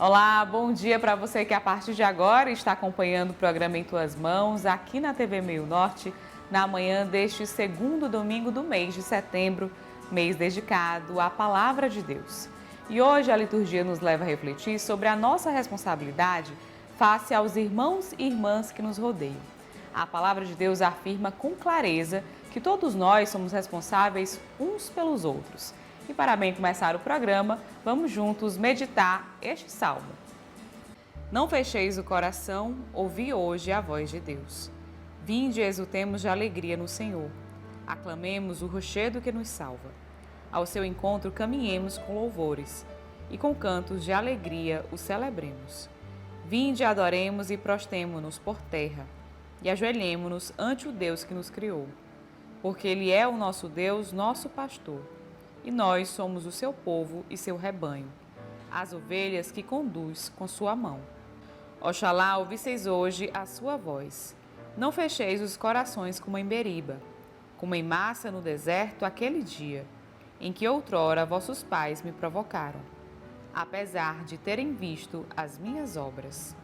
Olá, bom dia para você que a partir de agora está acompanhando o programa Em Tuas Mãos, aqui na TV Meio Norte, na manhã deste segundo domingo do mês de setembro, mês dedicado à Palavra de Deus. E hoje a liturgia nos leva a refletir sobre a nossa responsabilidade face aos irmãos e irmãs que nos rodeiam. A Palavra de Deus afirma com clareza que todos nós somos responsáveis uns pelos outros. E para bem começar o programa, vamos juntos meditar este salmo. Não fecheis o coração, ouvi hoje a voz de Deus. Vinde e exultemos de alegria no Senhor. Aclamemos o rochedo que nos salva. Ao seu encontro caminhemos com louvores, e com cantos de alegria o celebremos. Vinde, adoremos e prostemo-nos por terra, e ajoelhemo-nos ante o Deus que nos criou. Porque Ele é o nosso Deus, nosso pastor. E nós somos o seu povo e seu rebanho, as ovelhas que conduz com sua mão. Oxalá ouvisseis hoje a sua voz. Não fecheis os corações como em Beriba, como em Massa no deserto aquele dia, em que outrora vossos pais me provocaram, apesar de terem visto as minhas obras.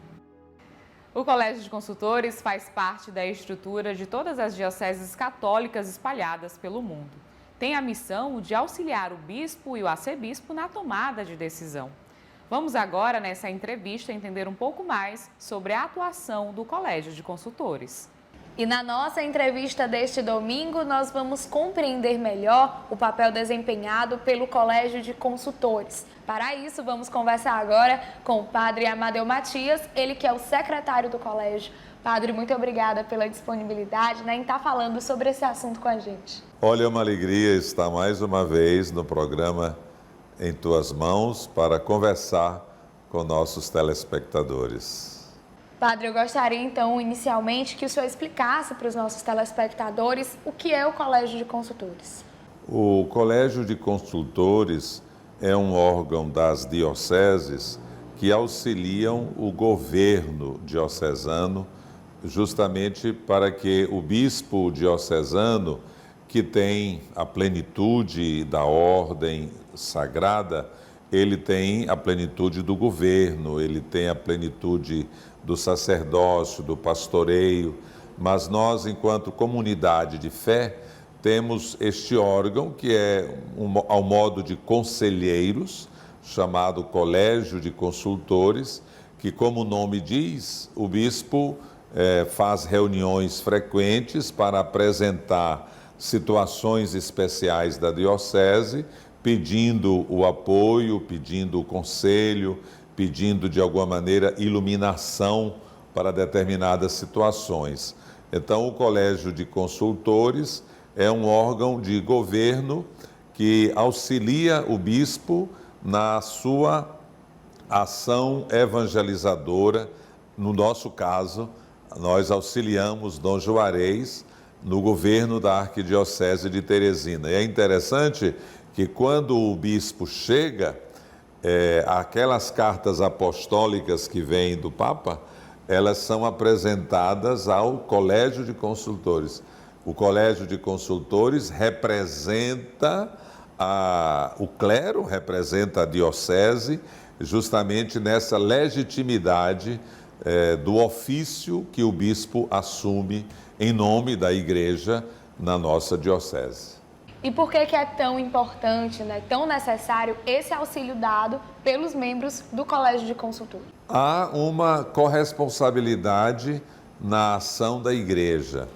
O Colégio de Consultores faz parte da estrutura de todas as dioceses católicas espalhadas pelo mundo. Tem a missão de auxiliar o bispo e o arcebispo na tomada de decisão. Vamos agora, nessa entrevista, entender um pouco mais sobre a atuação do Colégio de Consultores. E na nossa entrevista deste domingo, nós vamos compreender melhor o papel desempenhado pelo Colégio de Consultores. Para isso, vamos conversar agora com o Padre Amadeu Matias, ele que é o secretário do colégio. Padre, muito obrigada pela disponibilidade em estar falando sobre esse assunto com a gente. Olha, é uma alegria estar mais uma vez no programa Em Tuas Mãos para conversar com nossos telespectadores. Padre, eu gostaria então, inicialmente, que o senhor explicasse para os nossos telespectadores o que é o Colégio de Consultores. O Colégio de Consultores é um órgão das dioceses que auxiliam o governo diocesano justamente para que o bispo diocesano, que tem a plenitude da ordem sagrada, ele tem a plenitude do governo, ele tem a plenitude do sacerdócio, do pastoreio, mas nós, enquanto comunidade de fé, temos este órgão que é ao modo de conselheiros, chamado Colégio de Consultores, que, como o nome diz, o bispo faz reuniões frequentes para apresentar situações especiais da diocese, pedindo o apoio, pedindo o conselho, pedindo de alguma maneira iluminação para determinadas situações. Então, o Colégio de Consultores é um órgão de governo que auxilia o bispo na sua ação evangelizadora. No nosso caso, nós auxiliamos Dom Juarez no governo da Arquidiocese de Teresina. E é interessante que quando o bispo chega, aquelas cartas apostólicas que vêm do Papa, elas são apresentadas ao Colégio de Consultores. O Colégio de Consultores representa o clero, representa a diocese, justamente nessa legitimidade do ofício que o bispo assume em nome da igreja na nossa diocese. E por que é tão importante, tão necessário esse auxílio dado pelos membros do Colégio de Consultores? Há uma corresponsabilidade na ação da igreja.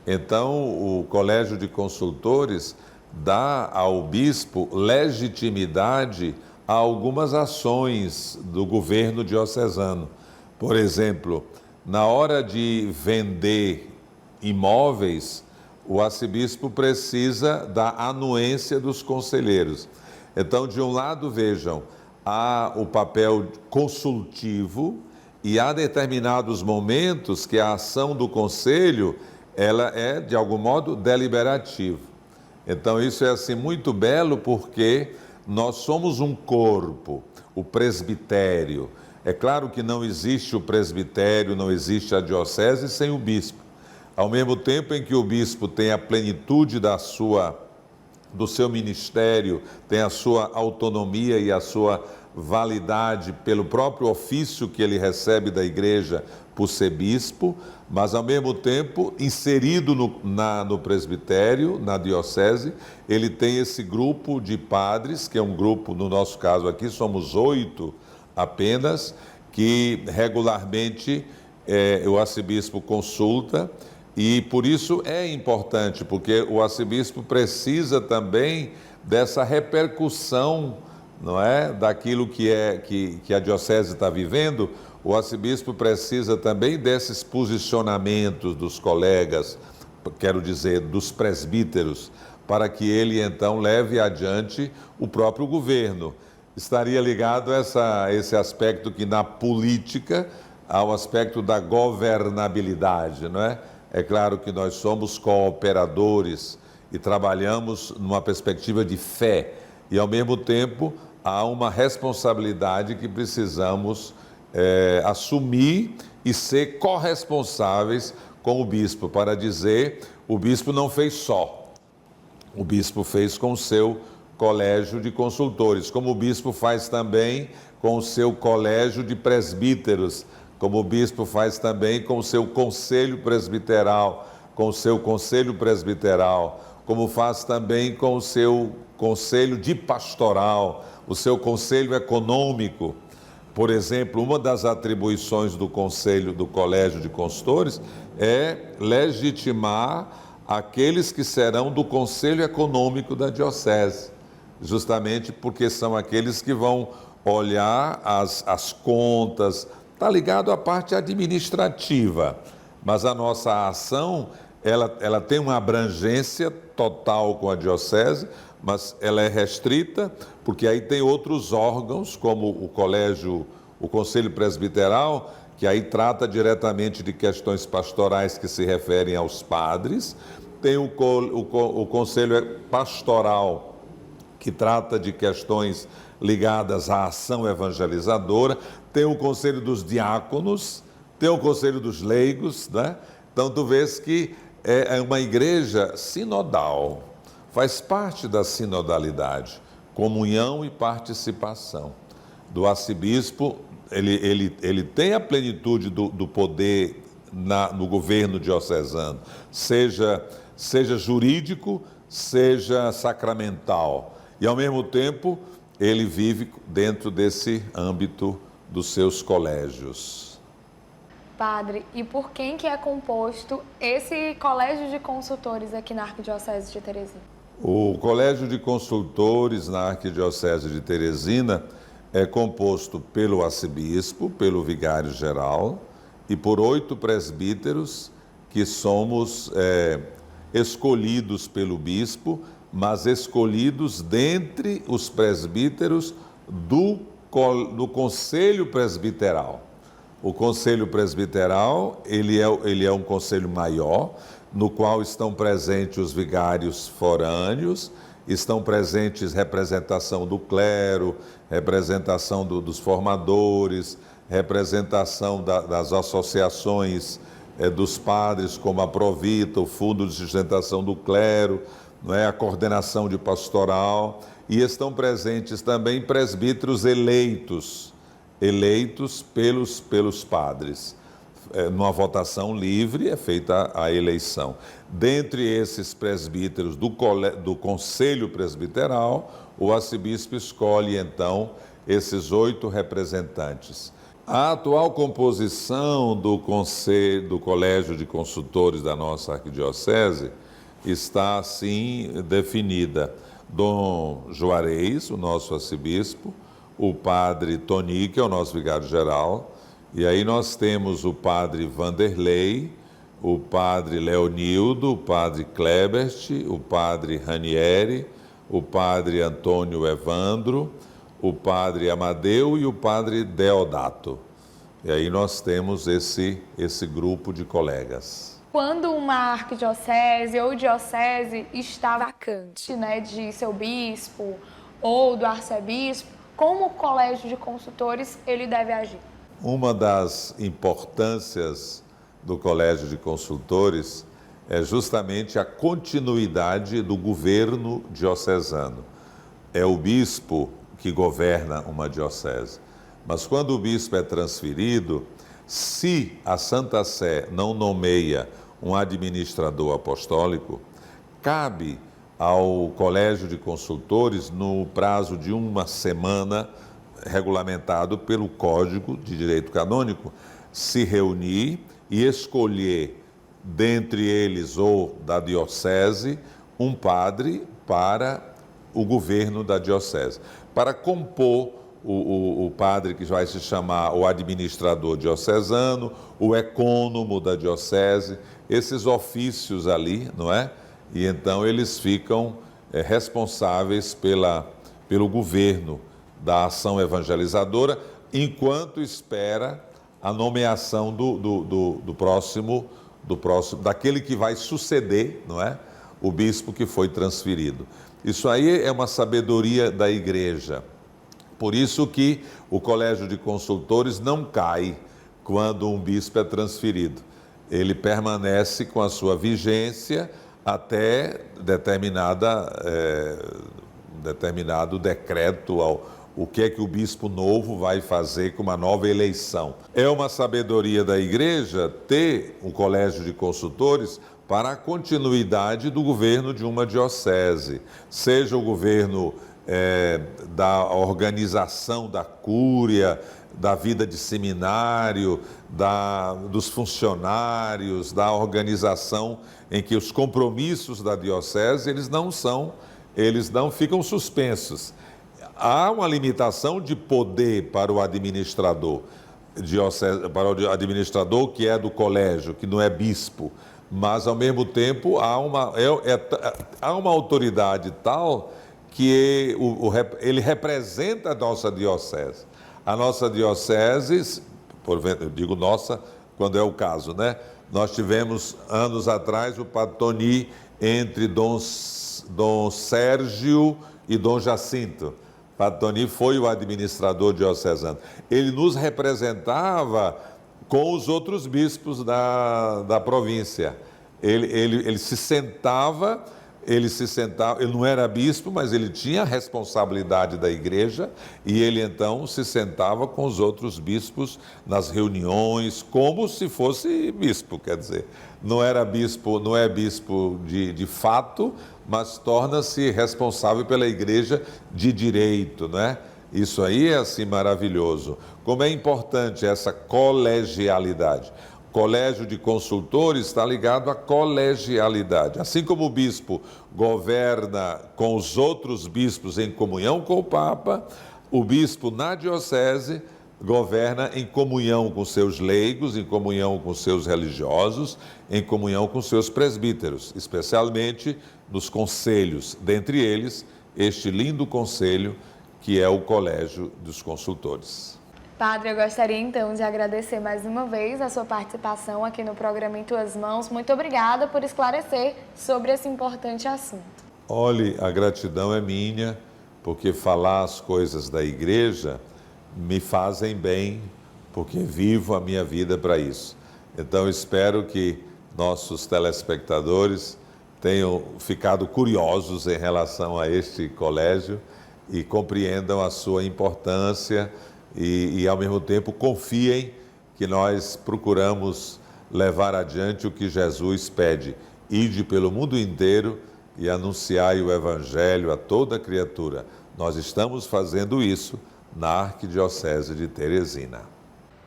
Então, o Colégio de Consultores dá ao bispo legitimidade a algumas ações do governo diocesano. Por exemplo, na hora de vender imóveis, o arcebispo precisa da anuência dos conselheiros. Então, de um lado, vejam, há o papel consultivo e há determinados momentos que a ação do conselho, ela é, de algum modo, deliberativa. Então, isso é assim muito belo porque nós somos um corpo, o presbitério. É claro que não existe o presbitério, não existe a diocese sem o bispo. Ao mesmo tempo em que o bispo tem a plenitude do seu ministério, tem a sua autonomia e a sua validade pelo próprio ofício que ele recebe da igreja por ser bispo, mas ao mesmo tempo inserido no presbitério, na diocese, ele tem esse grupo de padres, que é um grupo, no nosso caso aqui, somos 8 apenas, que regularmente o arcebispo consulta, e por isso é importante, porque o arcebispo precisa também dessa repercussão, não é, daquilo que a diocese está vivendo. O arcebispo precisa também desses posicionamentos dos colegas, quero dizer, dos presbíteros, para que ele então leve adiante o próprio governo. Estaria ligado a esse aspecto que na política há o aspecto da governabilidade, não é? É claro que nós somos cooperadores e trabalhamos numa perspectiva de fé, e ao mesmo tempo há uma responsabilidade que precisamos assumir e ser corresponsáveis com o bispo, para dizer, o bispo não fez só, o bispo fez com o seu colégio de consultores, como o bispo faz também com o seu colégio de presbíteros, como o bispo faz também com o seu conselho presbiteral, como faz também com o seu conselho de pastoral, o seu conselho econômico. Por exemplo, uma das atribuições do conselho do colégio de consultores é legitimar aqueles que serão do conselho econômico da diocese, justamente porque são aqueles que vão olhar as contas. Está ligado à parte administrativa, mas a nossa ação, ela tem uma abrangência total com a diocese, mas ela é restrita, porque aí tem outros órgãos, como o Conselho Presbiteral, que aí trata diretamente de questões pastorais que se referem aos padres, tem o Conselho Pastoral, que trata de questões ligadas à ação evangelizadora, tem o Conselho dos Diáconos, tem o Conselho dos Leigos, né? Então tu vês que é uma igreja sinodal, faz parte da sinodalidade, comunhão e participação. Do arcebispo, ele tem a plenitude do poder no governo diocesano, seja jurídico, seja sacramental, e ao mesmo tempo ele vive dentro desse âmbito dos seus colégios. Padre, e por quem que é composto esse colégio de consultores aqui na Arquidiocese de Teresina? O colégio de consultores na Arquidiocese de Teresina é composto pelo arcebispo, pelo vigário-geral e por 8 presbíteros que somos escolhidos pelo bispo, mas escolhidos dentre os presbíteros do Conselho Presbiteral. O Conselho Presbiteral, ele é um conselho maior, no qual estão presentes os vigários forâneos, estão presentes representação do clero, representação dos formadores, representação das associações dos padres, como a Provita, o Fundo de Sustentação do Clero, não é? A coordenação de pastoral, e estão presentes também presbíteros eleitos pelos padres. Numa votação livre é feita a eleição. Dentre esses presbíteros do Conselho Presbiteral, o arcebispo escolhe então esses 8 representantes. A atual composição do Colégio de Consultores da nossa arquidiocese está assim definida: Dom Juarez, o nosso arcebispo, o padre Toni, que é o nosso vigário-geral, e aí nós temos o padre Vanderlei, o padre Leonildo, o padre Klebert, o padre Ranieri, o padre Antônio Evandro, o padre Amadeu e o padre Deodato. E aí nós temos esse grupo de colegas. Quando uma arquidiocese ou diocese está vacante, né, de seu bispo ou do arcebispo, como o colégio de consultores ele deve agir? Uma das importâncias do colégio de consultores é justamente a continuidade do governo diocesano. É o bispo que governa uma diocese. Mas quando o bispo é transferido, se a Santa Sé não nomeia um administrador apostólico, cabe ao Colégio de Consultores, no prazo de uma semana, regulamentado pelo Código de Direito Canônico, se reunir e escolher, dentre eles ou da diocese, um padre para o governo da diocese, para compor o padre que vai se chamar o administrador diocesano, o ecônomo da diocese, esses ofícios ali, não é? E então eles ficam responsáveis pelo governo da ação evangelizadora, enquanto espera a nomeação do próximo, daquele que vai suceder, não é? O bispo que foi transferido. Isso aí é uma sabedoria da igreja. Por isso que o Colégio de Consultores não cai quando um bispo é transferido. Ele permanece com a sua vigência até determinado decreto, o que é que o bispo novo vai fazer com uma nova eleição. É uma sabedoria da igreja ter um colégio de consultores para a continuidade do governo de uma diocese, seja o governo da organização da cúria, da vida de seminário, dos funcionários, da organização em que os compromissos da diocese, eles não ficam suspensos. Há uma limitação de poder para o administrador, que é do colégio, que não é bispo, mas ao mesmo tempo há uma autoridade tal que ele representa a nossa diocese. A nossa diocese, eu digo nossa quando é o caso, né? Nós tivemos anos atrás o Padre Toni entre Dom Sérgio e Dom Jacinto. Padre Toni foi o administrador diocesano. Ele nos representava com os outros bispos da província. Ele se sentava, ele não era bispo, mas ele tinha a responsabilidade da igreja e ele então se sentava com os outros bispos nas reuniões, como se fosse bispo, quer dizer, não é bispo de fato, mas torna-se responsável pela igreja de direito, né? Isso aí é assim maravilhoso. Como é importante essa colegialidade. Colégio de Consultores está ligado à colegialidade. Assim como o bispo governa com os outros bispos em comunhão com o Papa, o bispo na diocese governa em comunhão com seus leigos, em comunhão com seus religiosos, em comunhão com seus presbíteros, especialmente nos conselhos, dentre eles este lindo conselho que é o Colégio dos Consultores. Padre, eu gostaria então de agradecer mais uma vez a sua participação aqui no programa Em Tuas Mãos. Muito obrigada por esclarecer sobre esse importante assunto. Olhe, a gratidão é minha, porque falar as coisas da igreja me fazem bem, porque vivo a minha vida para isso. Então, espero que nossos telespectadores tenham ficado curiosos em relação a este colégio e compreendam a sua importância e ao mesmo tempo, confiem que nós procuramos levar adiante o que Jesus pede. Ide pelo mundo inteiro e anunciai o Evangelho a toda criatura. Nós estamos fazendo isso na Arquidiocese de Teresina.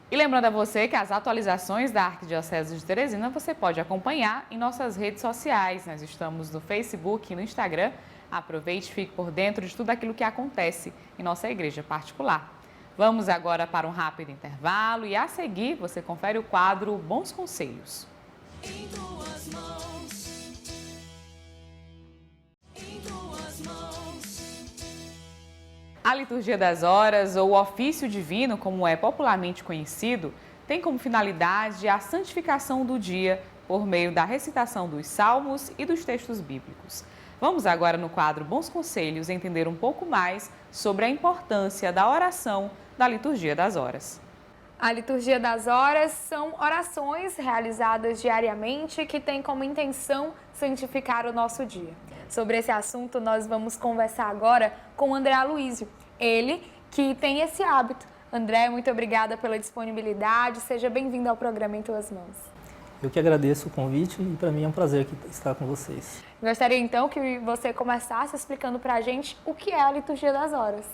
E lembrando a você que as atualizações da Arquidiocese de Teresina você pode acompanhar em nossas redes sociais. Nós estamos no Facebook e no Instagram. Aproveite e fique por dentro de tudo aquilo que acontece em nossa igreja particular. Vamos agora para um rápido intervalo e a seguir você confere o quadro Bons Conselhos. Em tuas mãos. Em tuas mãos. A liturgia das horas, ou ofício divino, como é popularmente conhecido, tem como finalidade a santificação do dia por meio da recitação dos salmos e dos textos bíblicos. Vamos agora no quadro Bons Conselhos entender um pouco mais sobre a importância da oração da liturgia das horas. A liturgia das horas são orações realizadas diariamente que têm como intenção santificar o nosso dia. Sobre esse assunto, nós vamos conversar agora com André Aloísio. ele que tem esse hábito. André, muito obrigada pela disponibilidade, seja bem-vindo ao programa Em Tuas Mãos. Eu que agradeço o convite e para mim é um prazer estar com vocês. Gostaria então que você começasse explicando para a gente o que é a Liturgia das Horas.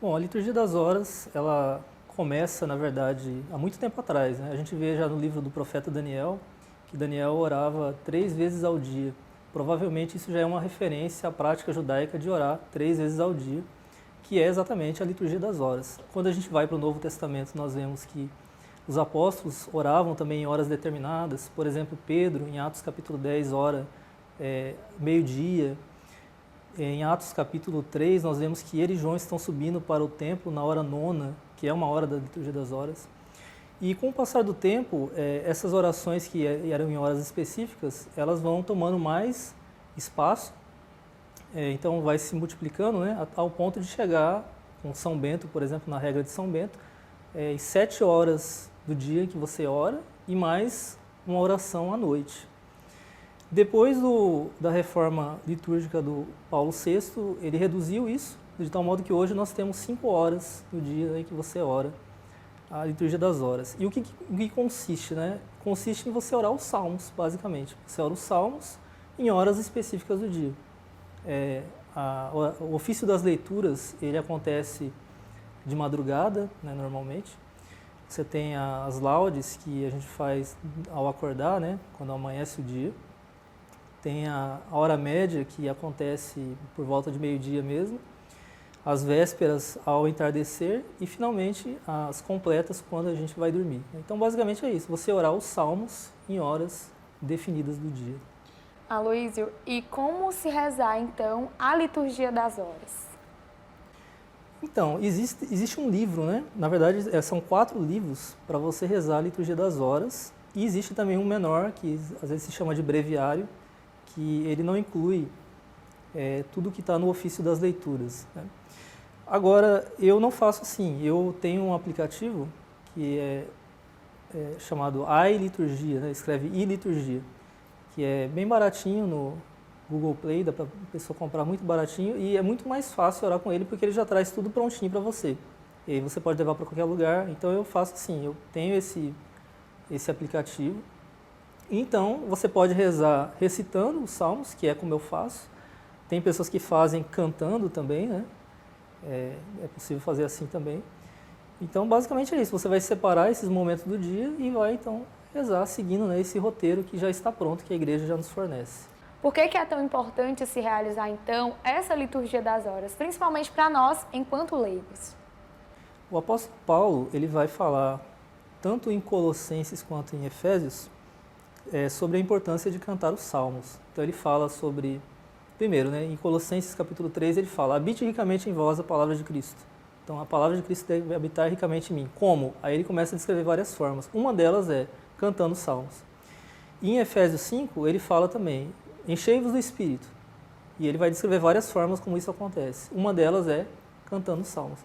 Bom, a Liturgia das Horas, ela começa, na verdade, há muito tempo atrás, né? A gente vê já no livro do profeta Daniel, que Daniel orava 3 vezes ao dia. Provavelmente isso já é uma referência à prática judaica de orar 3 vezes ao dia, que é exatamente a Liturgia das Horas. Quando a gente vai para o Novo Testamento, nós vemos que os apóstolos oravam também em horas determinadas. Por exemplo, Pedro, em Atos capítulo 10, ora meio-dia. Em Atos capítulo 3, nós vemos que ele e João estão subindo para o templo na hora 9ª, que é uma hora da Liturgia das Horas. E com o passar do tempo, essas orações que eram em horas específicas, elas vão tomando mais espaço, então vai se multiplicando, né, ao ponto de chegar com São Bento, por exemplo, na regra de São Bento, 7 horas do dia que você ora e mais uma oração à noite. Depois da reforma litúrgica do Paulo VI, ele reduziu isso, de tal modo que hoje nós temos 5 horas no dia em que você ora a Liturgia das Horas. E o que consiste, né? Consiste em você orar os salmos, basicamente. Você ora os salmos em horas específicas do dia. O ofício das leituras, ele acontece de madrugada, né, normalmente. Você tem as laudes que a gente faz ao acordar, né, quando amanhece o dia. Tem a hora média, que acontece por volta de meio-dia mesmo. As vésperas ao entardecer e, finalmente, as completas quando a gente vai dormir. Então, basicamente é isso, você orar os salmos em horas definidas do dia. Aloísio, e como se rezar, então, a Liturgia das Horas? Então, existe um livro, né? Na verdade, são 4 livros para você rezar a Liturgia das Horas. E existe também um menor, que às vezes se chama de breviário, que ele não inclui tudo que está no ofício das leituras, né? Agora, eu não faço assim. Eu tenho um aplicativo que é chamado iLiturgia, né? Escreve iLiturgia, que é bem baratinho no Google Play, dá para a pessoa comprar muito baratinho e é muito mais fácil orar com ele porque ele já traz tudo prontinho para você. E aí você pode levar para qualquer lugar. Então eu faço assim, eu tenho esse aplicativo. Então você pode rezar recitando os salmos, que é como eu faço. Tem pessoas que fazem cantando também, né? É possível fazer assim também. Então basicamente é isso, você vai separar esses momentos do dia e vai então rezar seguindo, né, esse roteiro que já está pronto, que a igreja já nos fornece. Por que é tão importante se realizar, então, essa Liturgia das Horas, principalmente para nós, enquanto leigos? O apóstolo Paulo, ele vai falar, tanto em Colossenses quanto em Efésios, sobre a importância de cantar os salmos. Então ele fala sobre, primeiro, né, em Colossenses capítulo 3, ele fala, habite ricamente em vós a palavra de Cristo. Então a palavra de Cristo deve habitar ricamente em mim. Como? Aí ele começa a descrever várias formas. Uma delas é cantando salmos. E em Efésios 5, ele fala também, enchei-vos do Espírito. E ele vai descrever várias formas como isso acontece. Uma delas é cantando salmos.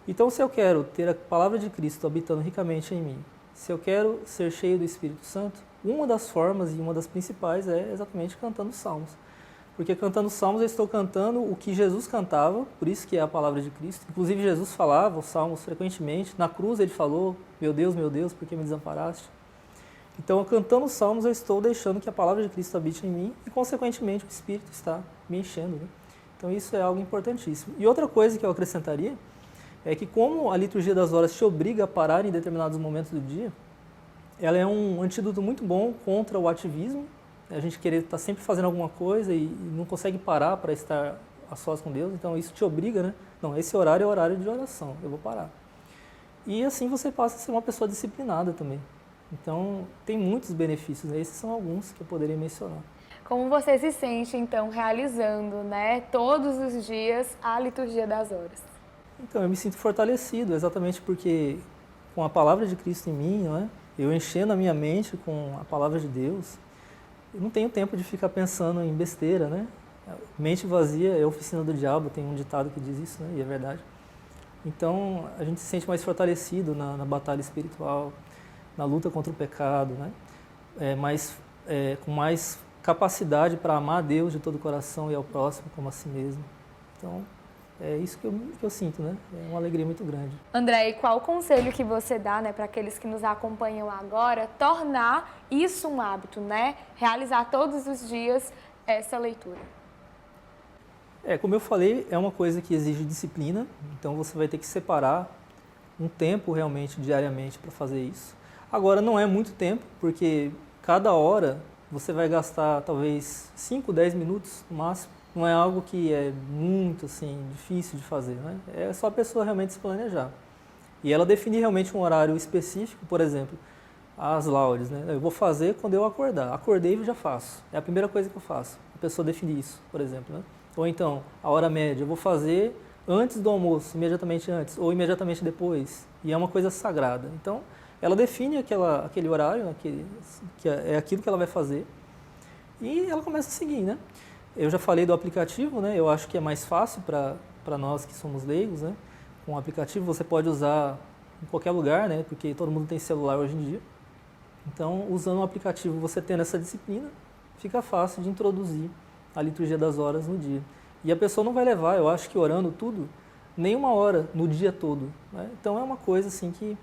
Então, se eu quero ter a palavra de Cristo habitando ricamente em mim, se eu quero ser cheio do Espírito Santo, uma das formas e uma das principais é exatamente cantando salmos. Porque cantando salmos eu estou cantando o que Jesus cantava, por isso que é a palavra de Cristo. Inclusive Jesus falava os salmos frequentemente. Na cruz ele falou, meu Deus, por que me desamparaste? Então, cantando os salmos, eu estou deixando que a palavra de Cristo habite em mim e, consequentemente, o Espírito está me enchendo, né? Então, isso é algo importantíssimo. E outra coisa que eu acrescentaria é que, como a Liturgia das Horas te obriga a parar em determinados momentos do dia, ela é um antídoto muito bom contra o ativismo, a gente querer estar sempre fazendo alguma coisa e não consegue parar para estar a sós com Deus, então isso te obriga, né? Não, esse horário é horário de oração, eu vou parar. E assim você passa a ser uma pessoa disciplinada também. Então, tem muitos benefícios, né? Esses são alguns que eu poderia mencionar. Como você se sente, então, realizando, né, todos os dias a Liturgia das Horas? Então, eu me sinto fortalecido, exatamente porque com a palavra de Cristo em mim, né, eu enchendo a minha mente com a palavra de Deus, eu não tenho tempo de ficar pensando em besteira, né? Mente vazia é a oficina do diabo, tem um ditado que diz isso, né? E é verdade. Então, a gente se sente mais fortalecido na batalha espiritual, na luta contra o pecado, né? Com mais capacidade para amar a Deus de todo o coração e ao próximo como a si mesmo. Então, É isso que eu sinto, né? É uma alegria muito grande. André, e qual o conselho que você dá, né, para aqueles que nos acompanham agora, tornar isso um hábito, né? Realizar todos os dias essa leitura. Como eu falei, é uma coisa que exige disciplina, então você vai ter que separar um tempo realmente, diariamente, para fazer isso. Agora, não é muito tempo, porque cada hora você vai gastar talvez 5, 10 minutos no máximo. Não é algo que é muito assim, difícil de fazer, né? É só a pessoa realmente se planejar. E ela definir realmente um horário específico, por exemplo, as laudes, né? Eu vou fazer quando eu acordar. Acordei e já faço. É a primeira coisa que eu faço. A pessoa definir isso, por exemplo, né? Ou então, a hora média, eu vou fazer antes do almoço, imediatamente antes, ou imediatamente depois. E é uma coisa sagrada. Então, ela define aquele horário, que é aquilo que ela vai fazer, e ela começa a seguir, né? Eu já falei do aplicativo, né? Eu acho que é mais fácil para nós que somos leigos, né? Com o aplicativo você pode usar em qualquer lugar, né? Porque todo mundo tem celular hoje em dia. Então, usando o aplicativo, você tendo essa disciplina, fica fácil de introduzir a liturgia das horas no dia. E a pessoa não vai levar, eu acho que orando tudo, nem uma hora no dia todo, né? Então, é uma coisa assim que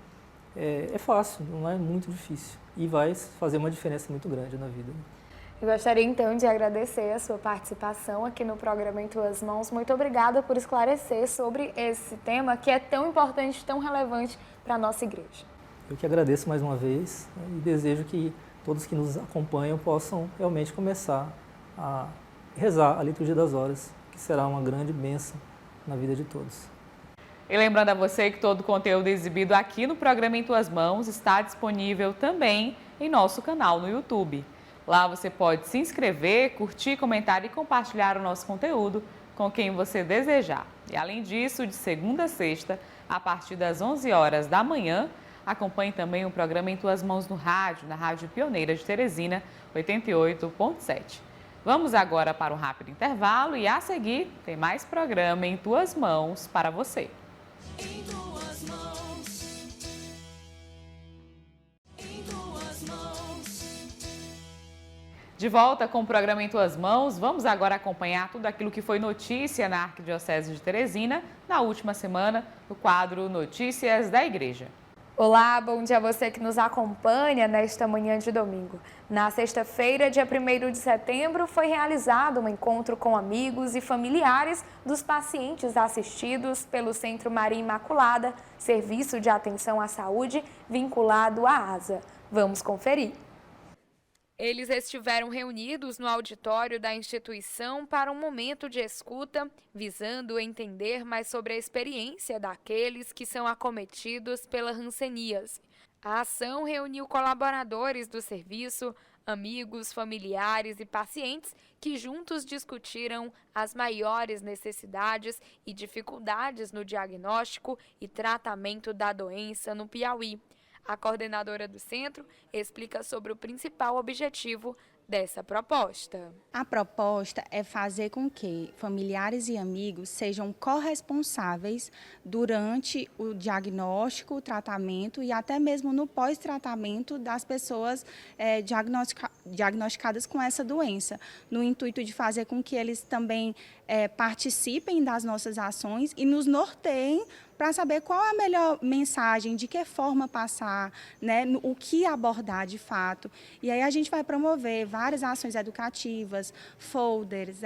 é fácil, não é muito difícil. E vai fazer uma diferença muito grande na vida. Eu gostaria então de agradecer a sua participação aqui no programa Em Tuas Mãos. Muito obrigada por esclarecer sobre esse tema que é tão importante, tão relevante para a nossa igreja. Eu que agradeço mais uma vez, né, e desejo que todos que nos acompanham possam realmente começar a rezar a liturgia das horas, que será uma grande bênção na vida de todos. E lembrando a você que todo o conteúdo exibido aqui no programa Em Tuas Mãos está disponível também em nosso canal no YouTube. Lá você pode se inscrever, curtir, comentar e compartilhar o nosso conteúdo com quem você desejar. E além disso, de segunda a sexta, a partir das 11 horas da manhã, acompanhe também o programa Em Tuas Mãos no rádio, na Rádio Pioneira de Teresina, 88.7. Vamos agora para um rápido intervalo e a seguir tem mais programa Em Tuas Mãos para você. Em tuas mãos. Em tuas mãos. De volta com o programa Em Tuas Mãos, vamos agora acompanhar tudo aquilo que foi notícia na Arquidiocese de Teresina na última semana, no quadro Notícias da Igreja. Olá, bom dia a você que nos acompanha nesta manhã de domingo. Na sexta-feira, dia 1º de setembro, foi realizado um encontro com amigos e familiares dos pacientes assistidos pelo Centro Maria Imaculada, serviço de atenção à saúde vinculado à ASA. Vamos conferir. Eles estiveram reunidos no auditório da instituição para um momento de escuta, visando entender mais sobre a experiência daqueles que são acometidos pela hanseníase. A ação reuniu colaboradores do serviço, amigos, familiares e pacientes que juntos discutiram as maiores necessidades e dificuldades no diagnóstico e tratamento da doença no Piauí. A coordenadora do centro explica sobre o principal objetivo dessa proposta. A proposta é fazer com que familiares e amigos sejam corresponsáveis durante o diagnóstico, o tratamento e até mesmo no pós-tratamento das pessoas diagnosticadas com essa doença, no intuito de fazer com que eles também participem das nossas ações e nos norteiem para saber qual é a melhor mensagem, de que forma passar, né, o que abordar de fato. E aí a gente vai promover várias ações educativas, folders,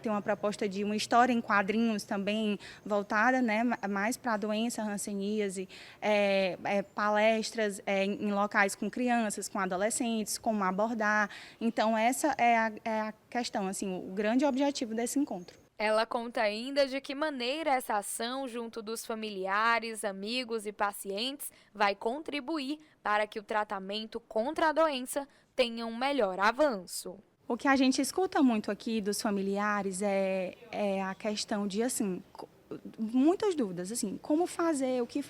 tem uma proposta de uma história em quadrinhos também voltada, né, mais para a doença hanseníase, palestras em locais com crianças, com adolescentes, como abordar. Então essa é a questão, assim, o grande objetivo desse encontro. Ela conta ainda de que maneira essa ação junto dos familiares, amigos e pacientes vai contribuir para que o tratamento contra a doença tenha um melhor avanço. O que a gente escuta muito aqui dos familiares é a questão de, assim, muitas dúvidas, assim, como fazer, o que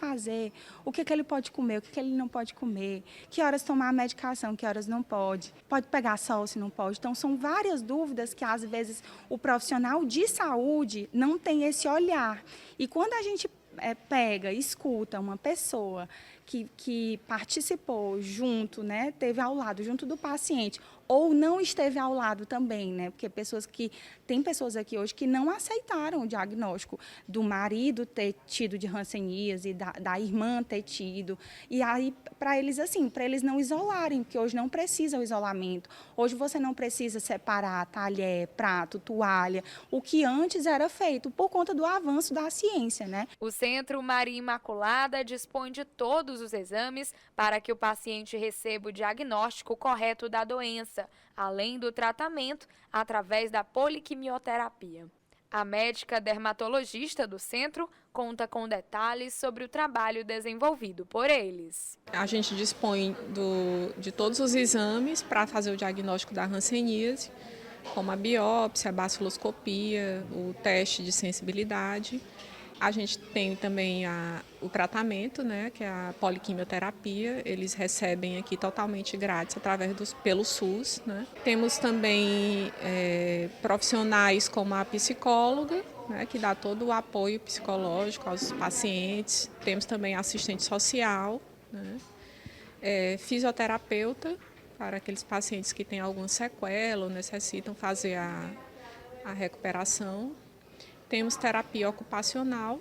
ele pode comer, o que ele não pode comer, que horas tomar a medicação, que horas não pode pegar sol se não pode. Então, são várias dúvidas que, às vezes, o profissional de saúde não tem esse olhar. E quando a gente escuta uma pessoa que participou junto, né, teve ao lado, junto do paciente, ou não esteve ao lado também, né? Porque tem pessoas aqui hoje que não aceitaram o diagnóstico do marido ter tido de hanseníase, da irmã ter tido. E aí, para eles não isolarem, porque hoje não precisa o isolamento. Hoje você não precisa separar talher, prato, toalha, o que antes era feito por conta do avanço da ciência, né? O Centro Maria Imaculada dispõe de todos os exames para que o paciente receba o diagnóstico correto da doença, além do tratamento através da poliquimioterapia. A médica dermatologista do centro conta com detalhes sobre o trabalho desenvolvido por eles. A gente dispõe de todos os exames para fazer o diagnóstico da hanseníase, como a biópsia, a baciloscopia, o teste de sensibilidade. A gente tem também o tratamento, né, que é a poliquimioterapia. Eles recebem aqui totalmente grátis pelo SUS. Né. Temos também profissionais como a psicóloga, né, que dá todo o apoio psicológico aos pacientes. Temos também assistente social, né, fisioterapeuta para aqueles pacientes que têm alguma sequela ou necessitam fazer a recuperação. Temos terapia ocupacional,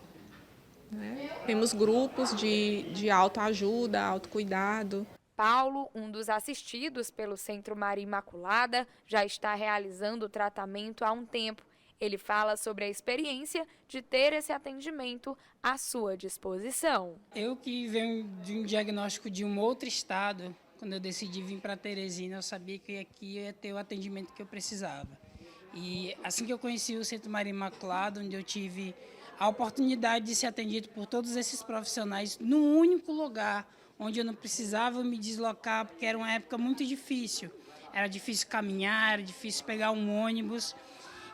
né? Temos grupos de autoajuda, autocuidado. Paulo, um dos assistidos pelo Centro Maria Imaculada, já está realizando o tratamento há um tempo. Ele fala sobre a experiência de ter esse atendimento à sua disposição. Eu que venho de um diagnóstico de um outro estado, quando eu decidi vir para Teresina, eu sabia que aqui ia ter o atendimento que eu precisava. E assim que eu conheci o Centro Maria Imaculada, onde eu tive a oportunidade de ser atendido por todos esses profissionais num único lugar, onde eu não precisava me deslocar, porque era uma época muito difícil. Era difícil caminhar, era difícil pegar um ônibus.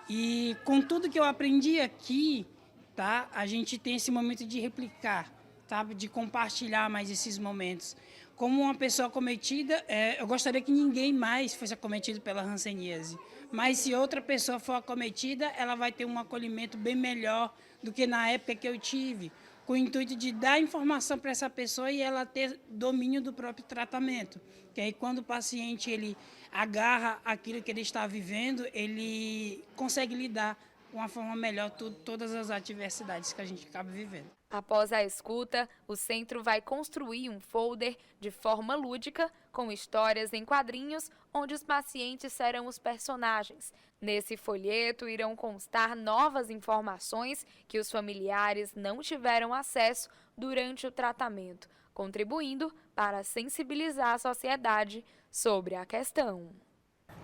E com tudo que eu aprendi aqui, tá, a gente tem esse momento de replicar, tá, de compartilhar mais esses momentos. Como uma pessoa acometida, eu gostaria que ninguém mais fosse acometido pela hanseníase. Mas se outra pessoa for acometida, ela vai ter um acolhimento bem melhor do que na época que eu tive, com o intuito de dar informação para essa pessoa e ela ter domínio do próprio tratamento. Que aí quando o paciente ele agarra aquilo que ele está vivendo, ele consegue lidar com uma forma melhor todas as adversidades que a gente acaba vivendo. Após a escuta, o centro vai construir um folder de forma lúdica com histórias em quadrinhos onde os pacientes serão os personagens. Nesse folheto irão constar novas informações que os familiares não tiveram acesso durante o tratamento, contribuindo para sensibilizar a sociedade sobre a questão.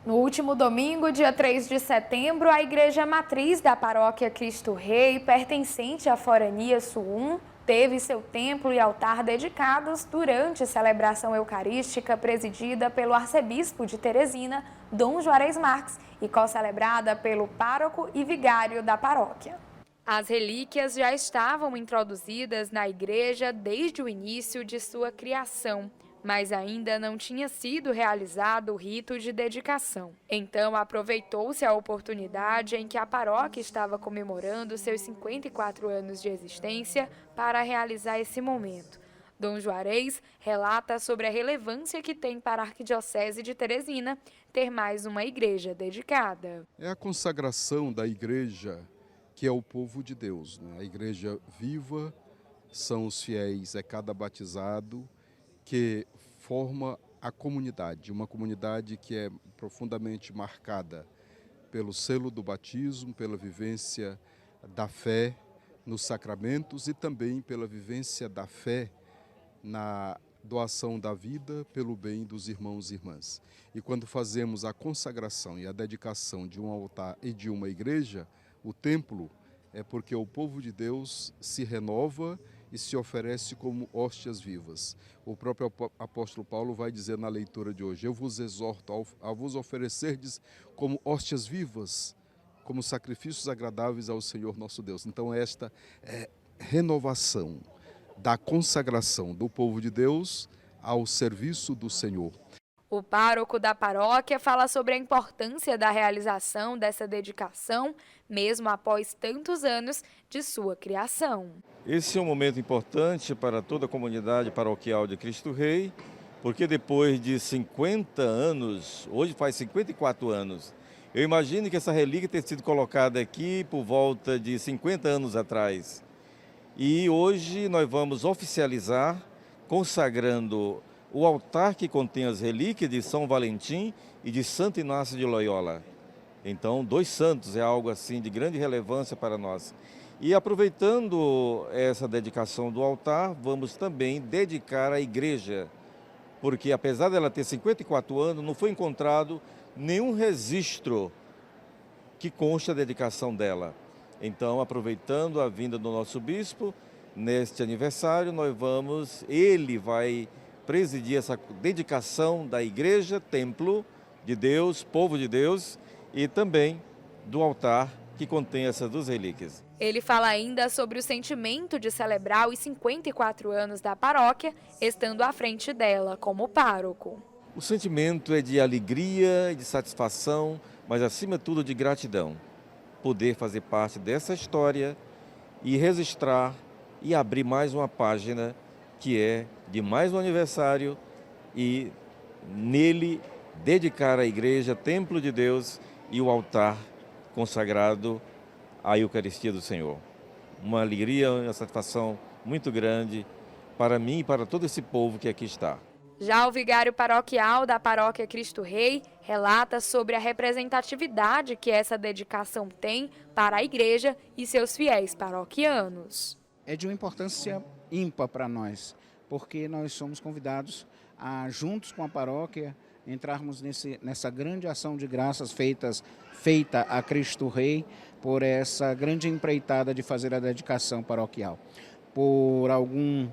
No último domingo, dia 3 de setembro, a Igreja Matriz da Paróquia Cristo Rei, pertencente à Forania Sul 1, teve seu templo e altar dedicados durante a celebração eucarística presidida pelo arcebispo de Teresina, Dom Juarez Marques, e co-celebrada pelo pároco e vigário da paróquia. As relíquias já estavam introduzidas na igreja desde o início de sua criação, mas ainda não tinha sido realizado o rito de dedicação. Então, aproveitou-se a oportunidade em que a paróquia estava comemorando seus 54 anos de existência para realizar esse momento. Dom Juarez relata sobre a relevância que tem para a Arquidiocese de Teresina ter mais uma igreja dedicada. É a consagração da igreja, que é o povo de Deus, né? A igreja viva, são os fiéis, é cada batizado, que forma a comunidade, uma comunidade que é profundamente marcada pelo selo do batismo, pela vivência da fé nos sacramentos e também pela vivência da fé na doação da vida pelo bem dos irmãos e irmãs. E quando fazemos a consagração e a dedicação de um altar e de uma igreja, o templo, é porque o povo de Deus se renova e se oferece como hóstias vivas. O próprio apóstolo Paulo vai dizer na leitura de hoje: eu vos exorto a vos oferecerdes como hóstias vivas, como sacrifícios agradáveis ao Senhor nosso Deus. Então esta é renovação da consagração do povo de Deus ao serviço do Senhor. O pároco da paróquia fala sobre a importância da realização dessa dedicação, mesmo após tantos anos de sua criação. Esse é um momento importante para toda a comunidade paroquial de Cristo Rei, porque depois de 50 anos, hoje faz 54 anos, eu imagino que essa relíquia tenha sido colocada aqui por volta de 50 anos atrás. E hoje nós vamos oficializar, consagrando o altar que contém as relíquias de São Valentim e de Santo Inácio de Loyola. Então, 2 santos é algo assim de grande relevância para nós. E aproveitando essa dedicação do altar, vamos também dedicar a igreja, porque apesar dela ter 54 anos, não foi encontrado nenhum registro que conste a dedicação dela. Então, aproveitando a vinda do nosso bispo, neste aniversário, ele vai presidir essa dedicação da igreja, templo de Deus, povo de Deus, e também do altar que contém essas 2 relíquias. Ele fala ainda sobre o sentimento de celebrar os 54 anos da paróquia, estando à frente dela como pároco. O sentimento é de alegria e de satisfação, mas acima de tudo de gratidão. Poder fazer parte dessa história e registrar e abrir mais uma página que é de mais um aniversário e nele dedicar a igreja, templo de Deus e o altar consagrado à Eucaristia do Senhor. Uma alegria, uma satisfação muito grande para mim e para todo esse povo que aqui está. Já o vigário paroquial da Paróquia Cristo Rei relata sobre a representatividade que essa dedicação tem para a igreja e seus fiéis paroquianos. É de uma importância ímpar para nós, porque nós somos convidados a, juntos com a paróquia, entrarmos nessa grande ação de graças feita a Cristo Rei por essa grande empreitada de fazer a dedicação paroquial. Por algum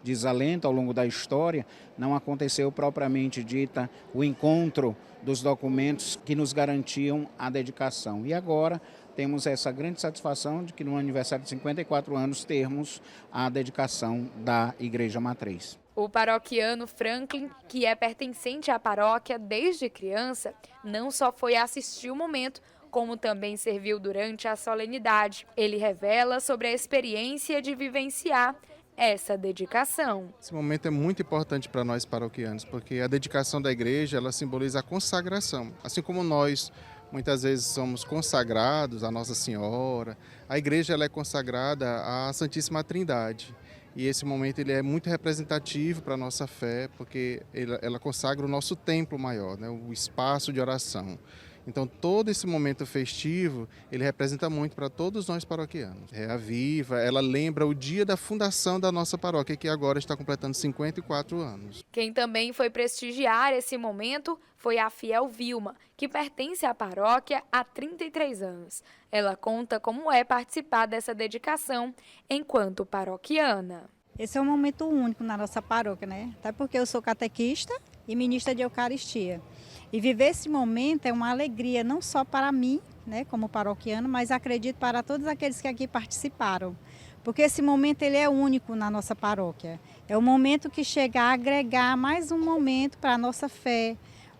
desalento ao longo da história, não aconteceu propriamente dita o encontro dos documentos que nos garantiam a dedicação. E agora temos essa grande satisfação de que no aniversário de 54 anos termos a dedicação da Igreja Matriz. O paroquiano Franklin, que é pertencente à paróquia desde criança, não só foi assistir o momento, como também serviu durante a solenidade. Ele revela sobre a experiência de vivenciar essa dedicação. Esse momento é muito importante para nós paroquianos, porque a dedicação da igreja, ela simboliza a consagração. Assim como nós muitas vezes somos consagrados à Nossa Senhora, a igreja ela é consagrada à Santíssima Trindade. E esse momento ele é muito representativo para a nossa fé, porque ela consagra o nosso templo maior, né, o espaço de oração. Então, todo esse momento festivo, ele representa muito para todos nós paroquianos. Reaviva, ela lembra o dia da fundação da nossa paróquia, que agora está completando 54 anos. Quem também foi prestigiar esse momento foi a fiel Vilma, que pertence à paróquia há 33 anos. Ela conta como é participar dessa dedicação enquanto paroquiana. Esse é um momento único na nossa paróquia, né? Até porque eu sou catequista e ministra de Eucaristia. E viver esse momento é uma alegria não só para mim, né, como paroquiano, mas acredito para todos aqueles que aqui participaram. Porque esse momento ele é único na nossa paróquia. É um momento que chega a agregar mais um momento para a nossa fé.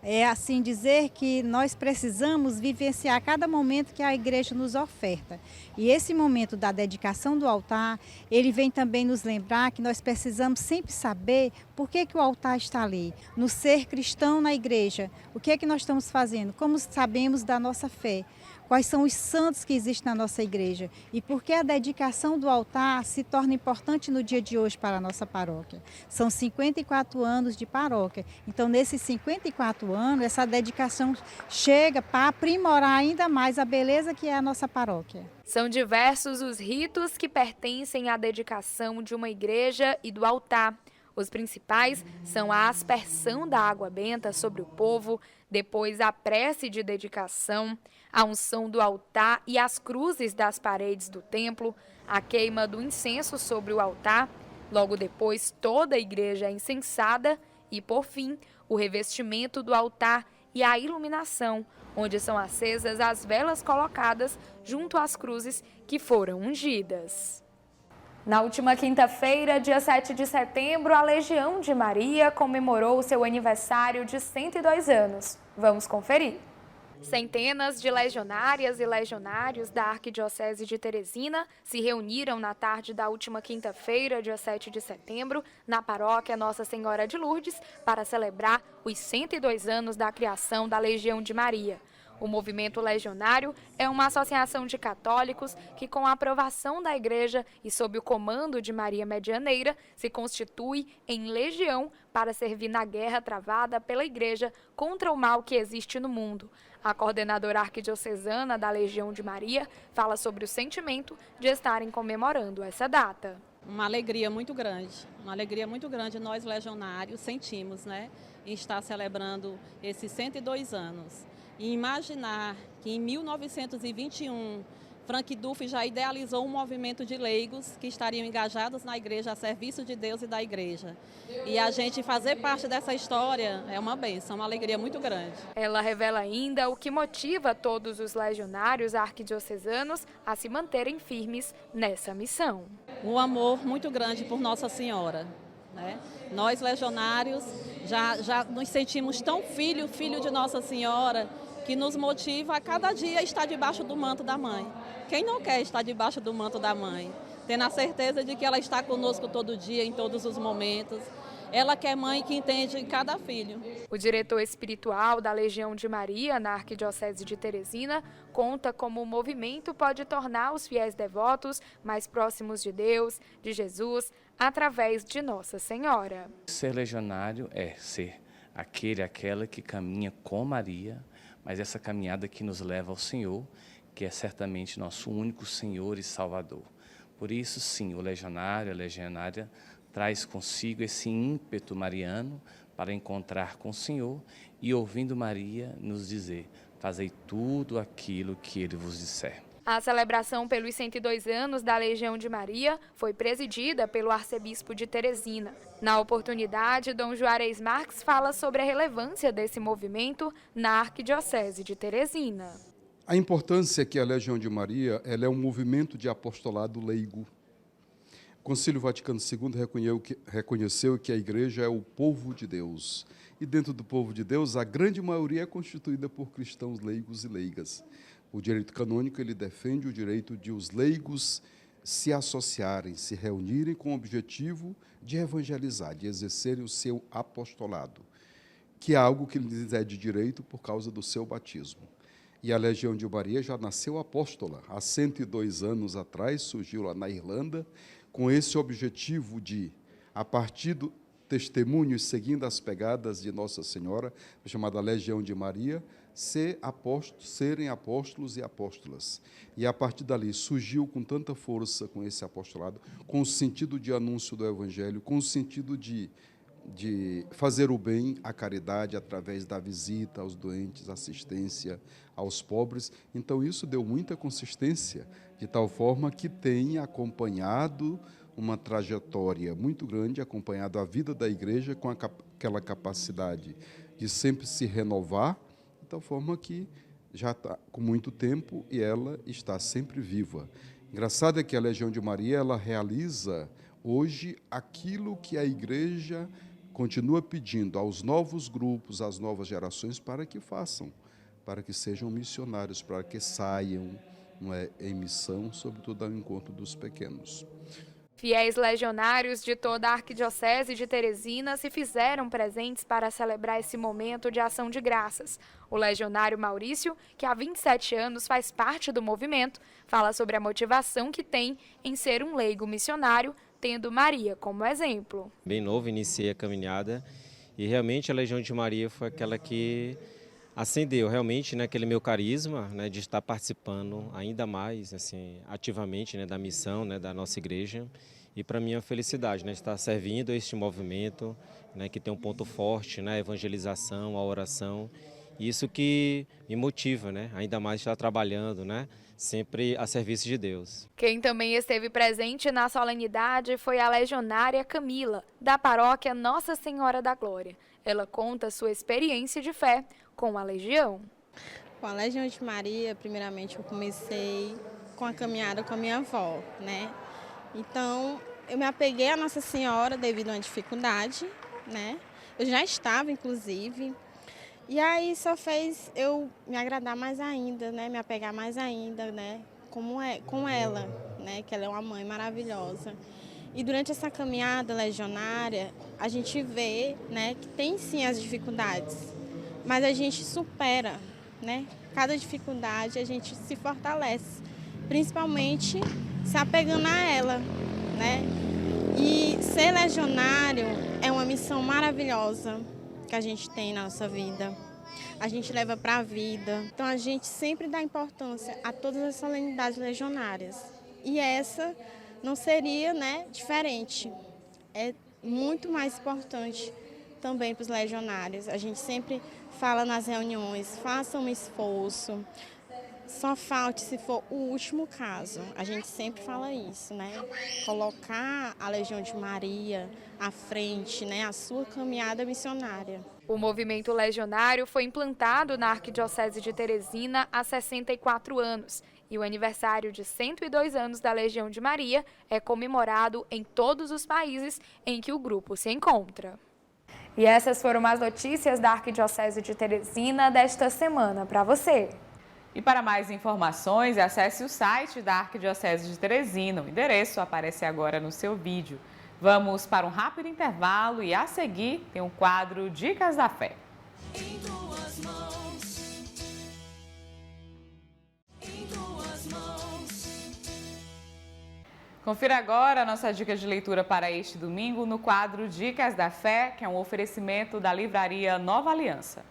É assim dizer que nós precisamos vivenciar cada momento que a igreja nos oferta. E esse momento da dedicação do altar, ele vem também nos lembrar que nós precisamos sempre saber por que o altar está ali. No ser cristão na igreja, o que é que nós estamos fazendo? Como sabemos da nossa fé? Quais são os santos que existem na nossa igreja e por que a dedicação do altar se torna importante no dia de hoje para a nossa paróquia. São 54 anos de paróquia, então nesses 54 anos essa dedicação chega para aprimorar ainda mais a beleza que é a nossa paróquia. São diversos os ritos que pertencem à dedicação de uma igreja e do altar. Os principais são a aspersão da água benta sobre o povo, depois a prece de dedicação, a unção do altar e as cruzes das paredes do templo, a queima do incenso sobre o altar, logo depois toda a igreja é incensada e, por fim, o revestimento do altar e a iluminação, onde são acesas as velas colocadas junto às cruzes que foram ungidas. Na última quinta-feira, dia 7 de setembro, a Legião de Maria comemorou seu aniversário de 102 anos. Vamos conferir. Centenas de legionárias e legionários da Arquidiocese de Teresina se reuniram na tarde da última quinta-feira, dia 7 de setembro, na paróquia Nossa Senhora de Lourdes, para celebrar os 102 anos da criação da Legião de Maria. O movimento legionário é uma associação de católicos que, com a aprovação da Igreja e sob o comando de Maria Medianeira, se constitui em legião para servir na guerra travada pela Igreja contra o mal que existe no mundo. A coordenadora arquidiocesana da Legião de Maria fala sobre o sentimento de estarem comemorando essa data. Uma alegria muito grande nós legionários sentimos, em estar celebrando esses 102 anos. E imaginar que em 1921, Frank Duff já idealizou um movimento de leigos que estariam engajados na igreja, a serviço de Deus e da igreja. E a gente fazer parte dessa história é uma bênção, uma alegria muito grande. Ela revela ainda o que motiva todos os legionários arquidiocesanos a se manterem firmes nessa missão. Um amor muito grande por Nossa Senhora. Nós legionários já nos sentimos tão filho de Nossa Senhora, que nos motiva a cada dia estar debaixo do manto da mãe. Quem não quer estar debaixo do manto da mãe? Tendo a certeza de que ela está conosco todo dia, em todos os momentos. Ela que é mãe que entende em cada filho. O diretor espiritual da Legião de Maria, na Arquidiocese de Teresina, conta como o movimento pode tornar os fiéis devotos mais próximos de Deus, de Jesus, através de Nossa Senhora. Ser legionário é ser aquela que caminha com Maria, mas essa caminhada que nos leva ao Senhor, que é certamente nosso único Senhor e Salvador. Por isso, sim, o legionário, a legionária, traz consigo esse ímpeto mariano para encontrar com o Senhor e, ouvindo Maria, nos dizer: fazei tudo aquilo que Ele vos disser. A celebração pelos 102 anos da Legião de Maria foi presidida pelo arcebispo de Teresina. Na oportunidade, Dom Juarez Marques fala sobre a relevância desse movimento na Arquidiocese de Teresina. A importância que a Legião de Maria ela é um movimento de apostolado leigo. O Concílio Vaticano II reconheceu que a Igreja é o povo de Deus. E dentro do povo de Deus, a grande maioria é constituída por cristãos leigos e leigas. O direito canônico ele defende o direito de os leigos se associarem, se reunirem com o objetivo de evangelizar, de exercerem o seu apostolado, que é algo que lhes é de direito por causa do seu batismo. E a Legião de Maria já nasceu apóstola. Há 102 anos atrás, surgiu lá na Irlanda, com esse objetivo de, a partir do testemunho, seguindo as pegadas de Nossa Senhora, chamada Legião de Maria, serem apóstolos e apóstolas. E a partir dali surgiu com tanta força com esse apostolado, com o sentido de anúncio do Evangelho, com o sentido de fazer o bem, a caridade, através da visita aos doentes, assistência aos pobres. Então, isso deu muita consistência, de tal forma que tem acompanhado uma trajetória muito grande, acompanhado a vida da Igreja com aquela capacidade de sempre se renovar, de tal forma que já está com muito tempo e ela está sempre viva. Engraçado é que a Legião de Maria ela realiza hoje aquilo que a Igreja continua pedindo aos novos grupos, às novas gerações, para que façam, para que sejam missionários, para que saiam em missão, sobretudo ao encontro dos pequenos. Fiéis legionários de toda a Arquidiocese de Teresina se fizeram presentes para celebrar esse momento de ação de graças. O legionário Maurício, que há 27 anos faz parte do movimento, fala sobre a motivação que tem em ser um leigo missionário, tendo Maria como exemplo. Bem novo, iniciei a caminhada e realmente a Legião de Maria foi aquela que acendeu realmente aquele meu carisma de estar participando ainda mais ativamente da missão da nossa igreja. E para mim é uma felicidade estar servindo a este movimento que tem um ponto forte, a evangelização, a oração. Isso que me motiva ainda mais estar trabalhando sempre a serviço de Deus. Quem também esteve presente na solenidade foi a legionária Camila, da paróquia Nossa Senhora da Glória. Ela conta sua experiência de fé com a Legião. Com a Legião de Maria, primeiramente eu comecei com a caminhada com a minha avó, Então, eu me apeguei a Nossa Senhora devido a uma dificuldade, né? Eu já estava, inclusive, e aí só fez eu me agradar mais ainda, né? Me apegar mais ainda, né? Com ela, né? Que ela é uma mãe maravilhosa. E durante essa caminhada legionária, a gente vê, né, que tem sim as dificuldades, mas a gente supera, né? Cada dificuldade a gente se fortalece, principalmente se apegando a ela, né? E ser legionário é uma missão maravilhosa que a gente tem na nossa vida. A gente leva para a vida. Então a gente sempre dá importância a todas as solenidades legionárias. E essa não seria, né, diferente. É muito mais importante também para os legionários. A gente sempre fala nas reuniões, faça um esforço. Só falte se for o último caso. A gente sempre fala isso, né? Colocar a Legião de Maria à frente, né? A sua caminhada missionária. O movimento legionário foi implantado na Arquidiocese de Teresina há 64 anos e o aniversário de 102 anos da Legião de Maria é comemorado em todos os países em que o grupo se encontra. E essas foram as notícias da Arquidiocese de Teresina desta semana para você. E para mais informações, acesse o site da Arquidiocese de Teresina. O endereço aparece agora no seu vídeo. Vamos para um rápido intervalo e a seguir tem um quadro Dicas da Fé. Em tuas mãos. Em tuas mãos. Confira agora a nossa dica de leitura para este domingo no quadro Dicas da Fé, que é um oferecimento da livraria Nova Aliança.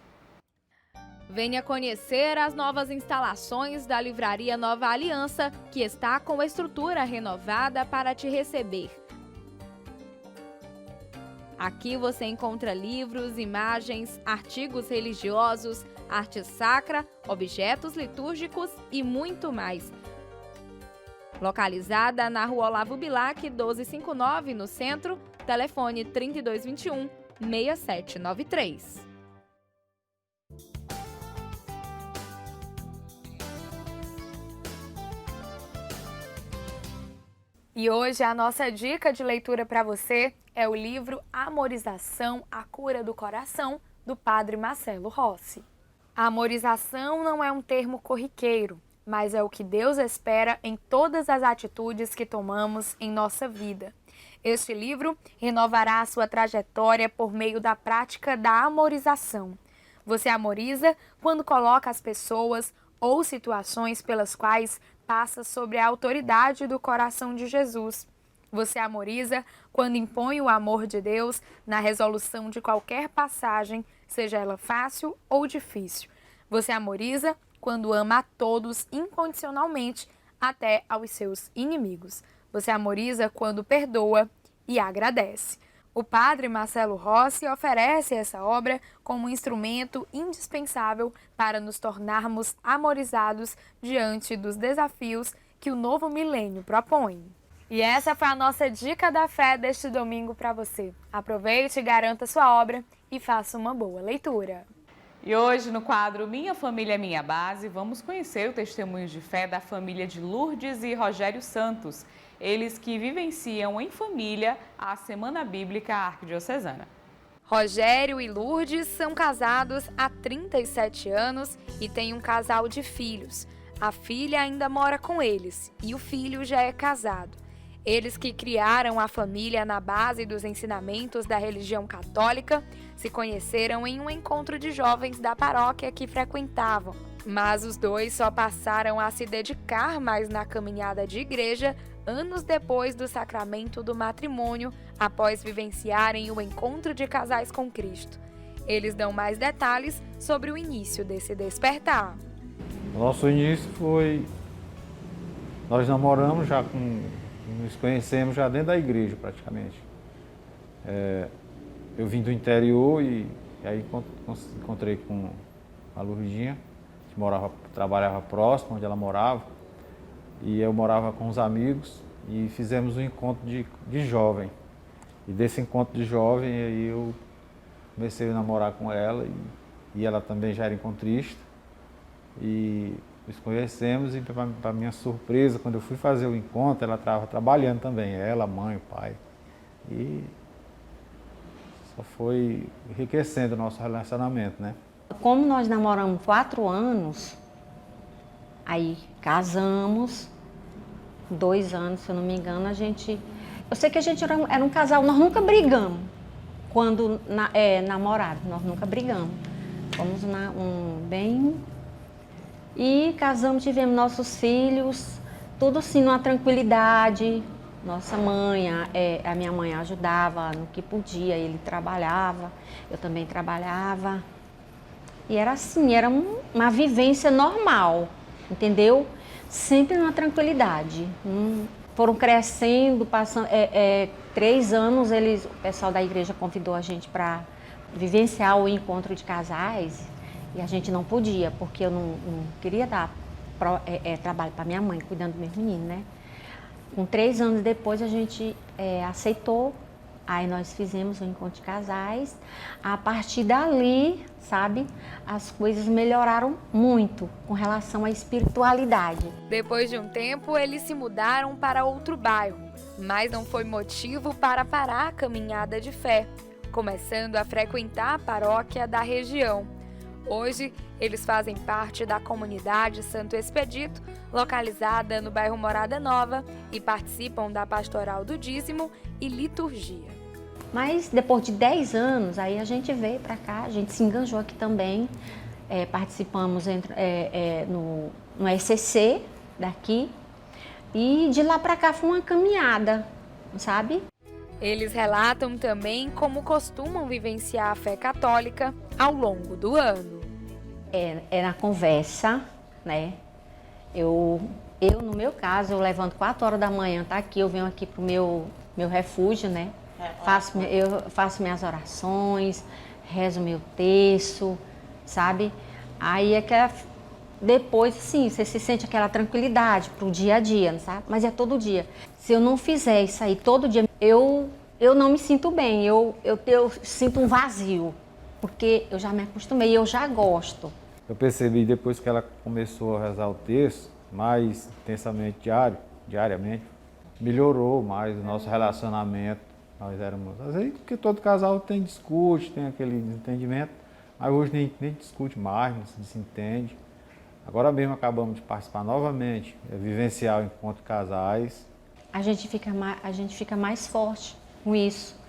Venha conhecer as novas instalações da Livraria Nova Aliança, que está com a estrutura renovada para te receber. Aqui você encontra livros, imagens, artigos religiosos, arte sacra, objetos litúrgicos e muito mais. Localizada na Rua Olavo Bilac, 1259, no centro, telefone 3221-6793. E hoje a nossa dica de leitura para você é o livro Amorização, a Cura do Coração, do Padre Marcelo Rossi. A amorização não é um termo corriqueiro, mas é o que Deus espera em todas as atitudes que tomamos em nossa vida. Este livro renovará a sua trajetória por meio da prática da amorização. Você amoriza quando coloca as pessoas ou situações pelas quais passa sobre a autoridade do coração de Jesus. Você amoriza quando impõe o amor de Deus na resolução de qualquer passagem, seja ela fácil ou difícil. Você amoriza quando ama a todos incondicionalmente, até aos seus inimigos. Você amoriza quando perdoa e agradece. O Padre Marcelo Rossi oferece essa obra como um instrumento indispensável para nos tornarmos amorizados diante dos desafios que o novo milênio propõe. E essa foi a nossa dica da fé deste domingo para você. Aproveite, garanta sua obra e faça uma boa leitura. E hoje, no quadro Minha Família Minha Base, vamos conhecer o testemunho de fé da família de Lourdes e Rogério Santos. Eles que vivenciam em família a Semana Bíblica Arquidiocesana. Rogério e Lourdes são casados há 37 anos e têm um casal de filhos. A filha ainda mora com eles e o filho já é casado. Eles que criaram a família na base dos ensinamentos da religião católica se conheceram em um encontro de jovens da paróquia que frequentavam. Mas os dois só passaram a se dedicar mais na caminhada de igreja anos depois do sacramento do matrimônio, após vivenciarem o encontro de casais com Cristo. Eles dão mais detalhes sobre o início desse despertar. Nosso início foi... Nós namoramos já nos conhecemos já dentro da igreja, praticamente. Eu vim do interior e aí encontrei com a Lourdinha, que trabalhava próximo onde ela morava. E eu morava com os amigos e fizemos um encontro de jovem. E desse encontro de jovem, aí eu comecei a namorar com ela e ela também já era encontrista. E nos conhecemos e, para minha surpresa, quando eu fui fazer o encontro, ela estava trabalhando também, ela, a mãe, o pai. E só foi enriquecendo o nosso relacionamento, né? Como nós namoramos 4 anos, aí casamos, 2 anos, se eu não me engano, eu sei que a gente era um casal, nós nunca brigamos quando namorado, nós nunca brigamos. Fomos bem... E casamos, tivemos nossos filhos, tudo assim, numa tranquilidade. Nossa mãe, a minha mãe ajudava no que podia, ele trabalhava, eu também trabalhava. E era assim, era uma vivência normal, entendeu? Sempre numa tranquilidade. Foram crescendo, passando... 3 anos, o pessoal da igreja convidou a gente para vivenciar o encontro de casais. E a gente não podia, porque eu não queria dar trabalho para minha mãe, cuidando dos meus meninos, né? Com 3 anos depois, a gente aceitou. Aí nós fizemos o encontro de casais. A partir dali, sabe, as coisas melhoraram muito com relação à espiritualidade. Depois de um tempo, eles se mudaram para outro bairro, mas não foi motivo para parar a caminhada de fé, começando a frequentar a paróquia da região. Hoje, eles fazem parte da comunidade Santo Expedito, localizada no bairro Morada Nova, e participam da pastoral do dízimo e liturgia. Mas depois de 10 anos, aí a gente veio para cá, a gente se enganjou aqui também, participamos no ECC daqui, e de lá para cá foi uma caminhada, sabe? Eles relatam também como costumam vivenciar a fé católica ao longo do ano. É na conversa, né? Eu, no meu caso, eu levanto 4 horas da manhã, tá aqui, eu venho aqui pro meu refúgio, né? Eu faço minhas orações, rezo meu terço, sabe? Aí depois, sim, você se sente aquela tranquilidade pro dia a dia, sabe? Mas é todo dia. Se eu não fizer isso aí todo dia, eu não me sinto bem, eu sinto um vazio, porque eu já me acostumei, eu já gosto. Eu percebi depois que ela começou a rezar o texto, mais intensamente diariamente, melhorou mais o nosso relacionamento. Nós éramos, às vezes, porque todo casal discute, tem aquele desentendimento, mas hoje nem discute mais, não se desentende. Agora mesmo acabamos de participar novamente, vivenciar o encontro de casais. A gente fica mais forte com isso.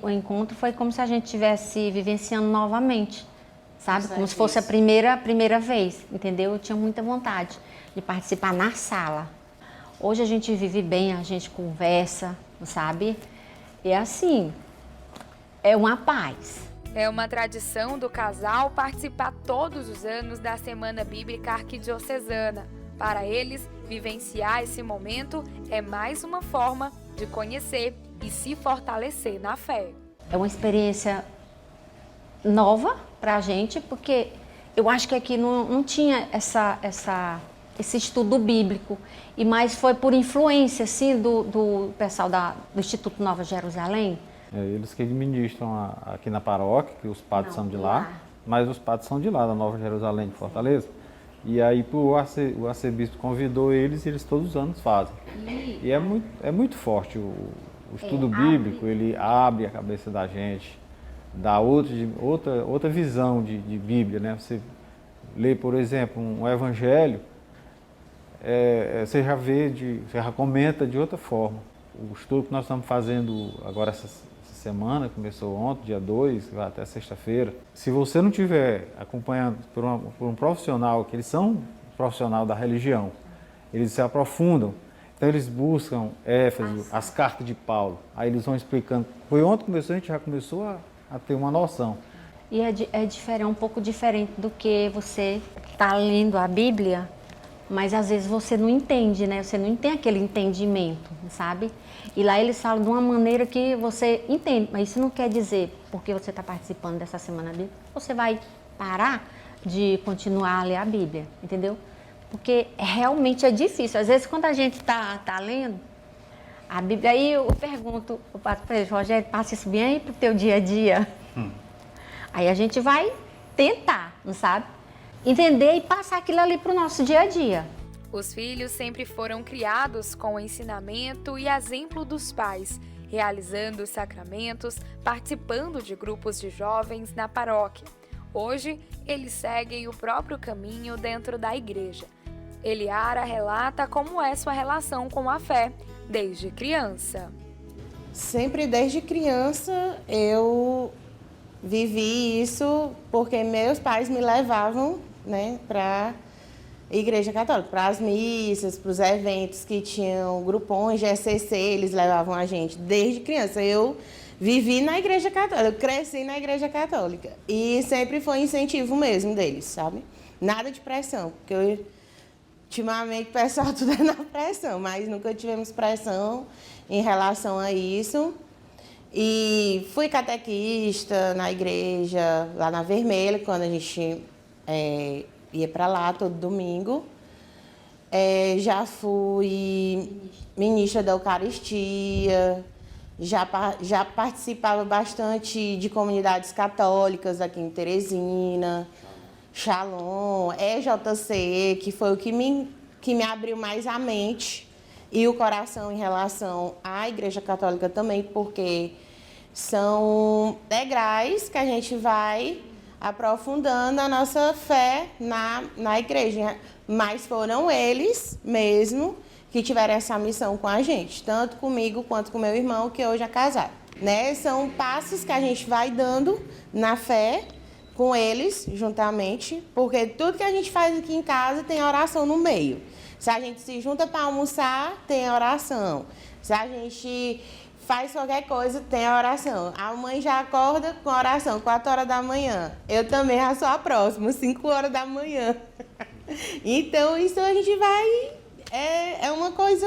O encontro foi como se a gente estivesse vivenciando novamente, sabe? Como se fosse a primeira vez, entendeu? Eu tinha muita vontade de participar na sala. Hoje a gente vive bem, a gente conversa, sabe? E assim, é uma paz. É uma tradição do casal participar todos os anos da Semana Bíblica Arquidiocesana. Para eles, vivenciar esse momento é mais uma forma de conhecer e se fortalecer na fé. É uma experiência nova para a gente, porque eu acho que aqui não tinha esse estudo bíblico, e mais foi por influência assim, do pessoal do Instituto Nova Jerusalém. Eles que administram aqui na paróquia, que os padres são de lá, mas os padres são de lá, da Nova Jerusalém de Fortaleza. E aí o arcebispo convidou eles e eles todos os anos fazem. E é muito forte o estudo bíblico, ele abre a cabeça da gente, dá outra visão de Bíblia, né? Você lê, por exemplo, um evangelho, você já comenta de outra forma. O estudo que nós estamos fazendo agora essa semana, começou ontem, dia 2, vai até sexta-feira. Se você não estiver acompanhando por um profissional, que eles são profissional da religião, eles se aprofundam, então eles buscam Éfeso, as cartas de Paulo, aí eles vão explicando. Foi ontem que começou, a gente já começou a ter uma noção. E é um pouco diferente do que você está lendo a Bíblia, mas às vezes você não entende, né? Você não tem aquele entendimento, sabe? E lá eles falam de uma maneira que você entende, mas isso não quer dizer, porque você está participando dessa Semana Bíblica, você vai parar de continuar a ler a Bíblia, entendeu? Porque realmente é difícil. Às vezes, quando a gente está lendo a Bíblia, aí eu pergunto, Rogério, passa isso bem aí para o teu dia a dia? Aí a gente vai tentar, não sabe? entender e passar aquilo ali para o nosso dia a dia. Os filhos sempre foram criados com o ensinamento e exemplo dos pais, realizando os sacramentos, participando de grupos de jovens na paróquia. Hoje, eles seguem o próprio caminho dentro da igreja. Eliara relata como é sua relação com a fé desde criança. Sempre desde criança eu vivi isso porque meus pais me levavam, né, para Igreja Católica, para as missas, para os eventos que tinham grupões de ECC, eles levavam a gente desde criança. Eu vivi na Igreja Católica, eu cresci na Igreja Católica e sempre foi incentivo mesmo deles, sabe? Nada de pressão, porque ultimamente o pessoal tudo é na pressão, mas nunca tivemos pressão em relação a isso. E fui catequista na igreja, lá na Vermelha, quando a gente ia para lá todo domingo. Já fui ministra da Eucaristia, já participava bastante de comunidades católicas aqui em Teresina, Shalom, EJC, que foi o que me abriu mais a mente e o coração em relação à Igreja Católica também, porque são degraus que a gente vai aprofundando a nossa fé na igreja. Mas foram eles mesmo que tiveram essa missão com a gente, tanto comigo quanto com meu irmão, que hoje é casado, né? São passos que a gente vai dando na fé com eles, juntamente, porque tudo que a gente faz aqui em casa tem oração no meio. Se a gente se junta para almoçar, tem oração. Se a gente faz qualquer coisa, tem oração. A mãe já acorda com oração, 4 horas da manhã. Eu também já sou a próxima, 5 horas da manhã. Então, isso a gente vai... É uma coisa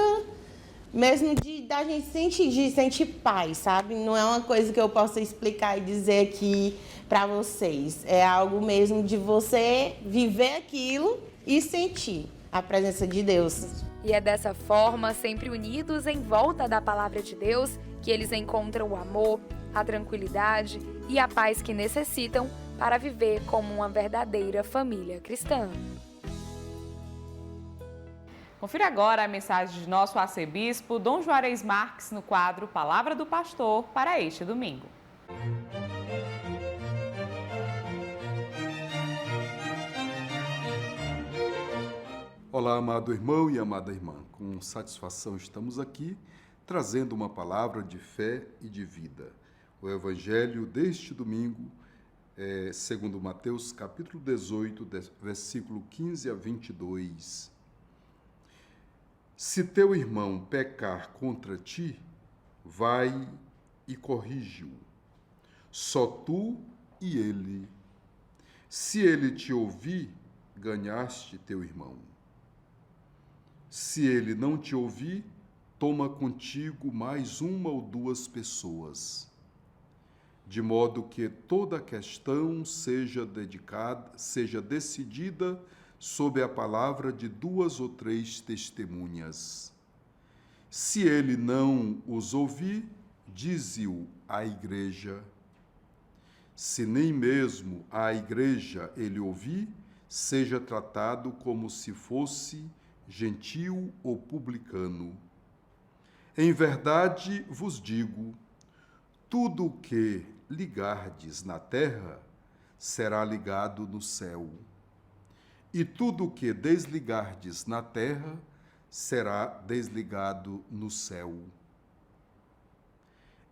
mesmo da gente sentir paz, sabe? Não é uma coisa que eu possa explicar e dizer aqui para vocês. É algo mesmo de você viver aquilo e sentir a presença de Deus. E é dessa forma, sempre unidos em volta da palavra de Deus, que eles encontram o amor, a tranquilidade e a paz que necessitam para viver como uma verdadeira família cristã. Confira agora a mensagem de nosso arcebispo, Dom Juarez Marques, no quadro Palavra do Pastor, para este domingo. Olá, amado irmão e amada irmã. Com satisfação estamos aqui, trazendo uma palavra de fé e de vida. O Evangelho deste domingo é segundo Mateus, capítulo 18, versículo 15 a 22. Se teu irmão pecar contra ti, vai e corrige-o, só tu e ele. Se ele te ouvir, ganhaste teu irmão. Se ele não te ouvir, toma contigo mais 1 ou 2 pessoas, de modo que toda a questão seja decidida sob a palavra de 2 ou 3 testemunhas. Se ele não os ouvir, dize-o à igreja. Se nem mesmo à igreja ele ouvir, seja tratado como se fosse gentil ou publicano. Em verdade vos digo, tudo o que ligardes na terra será ligado no céu, e tudo o que desligardes na terra será desligado no céu.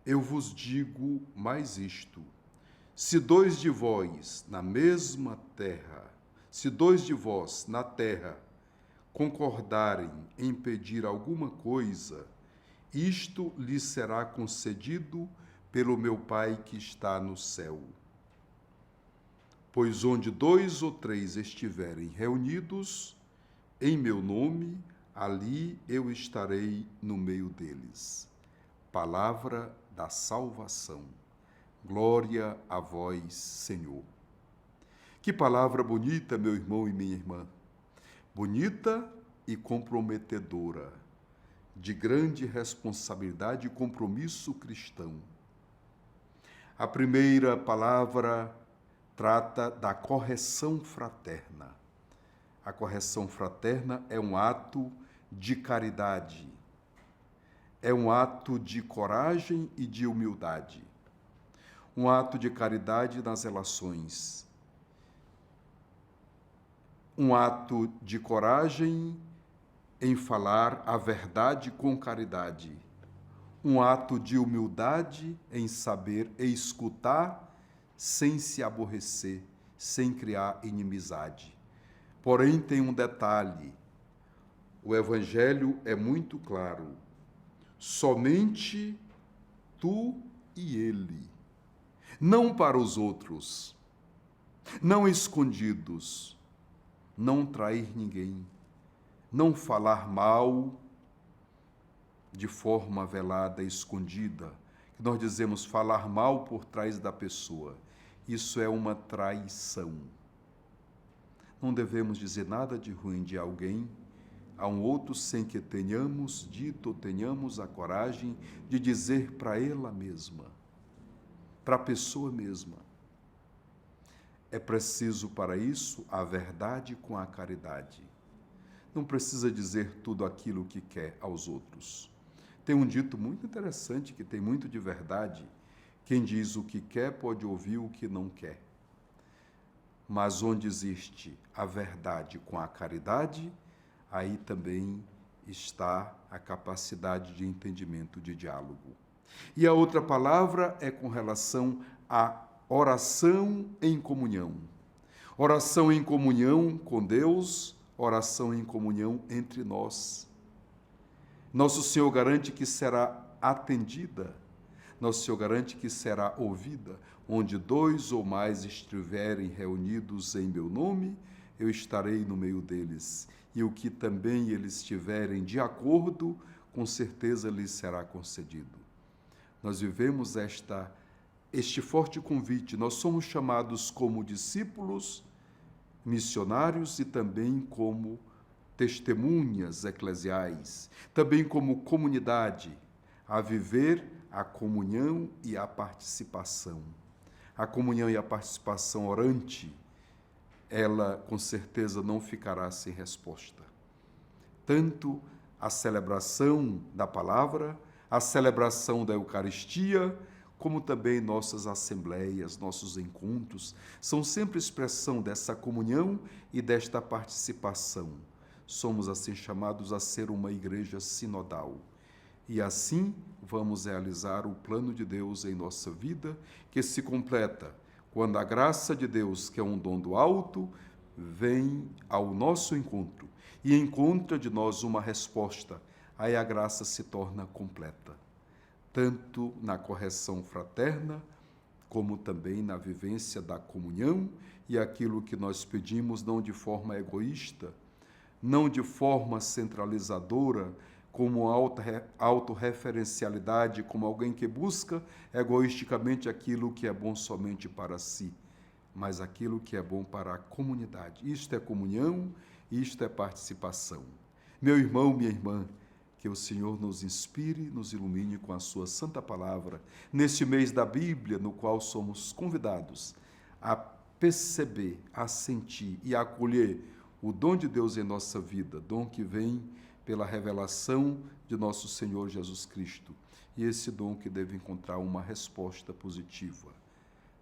Eu vos digo mais isto: se 2 de vós na mesma terra, se 2 de vós na terra concordarem em pedir alguma coisa, isto lhes será concedido pelo meu Pai que está no céu. Pois onde 2 ou 3 estiverem reunidos, em meu nome, ali eu estarei no meio deles. Palavra da salvação. Glória a vós, Senhor. Que palavra bonita, meu irmão e minha irmã. Bonita e comprometedora, de grande responsabilidade e compromisso cristão. A primeira palavra trata da correção fraterna. A correção fraterna é um ato de caridade, é um ato de coragem e de humildade, um ato de caridade nas relações, um ato de coragem em falar a verdade com caridade, um ato de humildade em saber escutar sem se aborrecer, sem criar inimizade. Porém, tem um detalhe: o Evangelho é muito claro. Somente tu e ele, não para os outros, não escondidos, não trair ninguém, não falar mal de forma velada, escondida, que nós dizemos falar mal por trás da pessoa. Isso é uma traição. Não devemos dizer nada de ruim de alguém a um outro sem que tenhamos dito ou tenhamos a coragem de dizer para ela mesma, para a pessoa mesma. É preciso para isso a verdade com a caridade. Não precisa dizer tudo aquilo que quer aos outros. Tem um dito muito interessante que tem muito de verdade. Quem diz o que quer pode ouvir o que não quer. Mas onde existe a verdade com a caridade, aí também está a capacidade de entendimento, de diálogo. E a outra palavra é com relação à oração em comunhão. Oração em comunhão com Deus, oração em comunhão entre nós. Nosso Senhor garante que será atendida, Nosso Senhor garante que será ouvida. Onde 2 ou mais estiverem reunidos em meu nome, eu estarei no meio deles. E o que também eles estiverem de acordo, com certeza lhes será concedido. Nós vivemos este forte convite. Nós somos chamados como discípulos, missionários e também como testemunhas eclesiais, também como comunidade, a viver a comunhão e a participação. A comunhão e a participação orante, ela com certeza não ficará sem resposta. Tanto a celebração da palavra, a celebração da Eucaristia, como também nossas assembleias, nossos encontros, são sempre expressão dessa comunhão e desta participação. Somos assim chamados a ser uma igreja sinodal. E assim vamos realizar o plano de Deus em nossa vida, que se completa quando a graça de Deus, que é um dom do alto, vem ao nosso encontro e encontra de nós uma resposta. Aí a graça se torna completa, tanto na correção fraterna, como também na vivência da comunhão e aquilo que nós pedimos não de forma egoísta, não de forma centralizadora, como autorreferencialidade, como alguém que busca egoisticamente aquilo que é bom somente para si, mas aquilo que é bom para a comunidade. Isto é comunhão, isto é participação. Meu irmão, minha irmã, que o Senhor nos inspire, nos ilumine com a sua santa palavra, neste mês da Bíblia, no qual somos convidados a perceber, a sentir e a acolher o dom de Deus em nossa vida, dom que vem pela revelação de nosso Senhor Jesus Cristo. E esse dom que deve encontrar uma resposta positiva.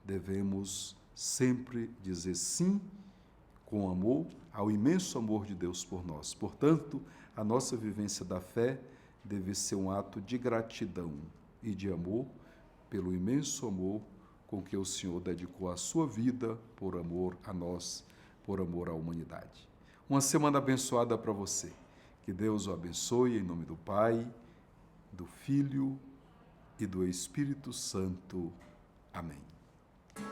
Devemos sempre dizer sim, com amor, ao imenso amor de Deus por nós. Portanto, a nossa vivência da fé deve ser um ato de gratidão e de amor pelo imenso amor com que o Senhor dedicou a sua vida por amor a nós, por amor à humanidade. Uma semana abençoada para você. Que Deus o abençoe em nome do Pai, do Filho e do Espírito Santo. Amém.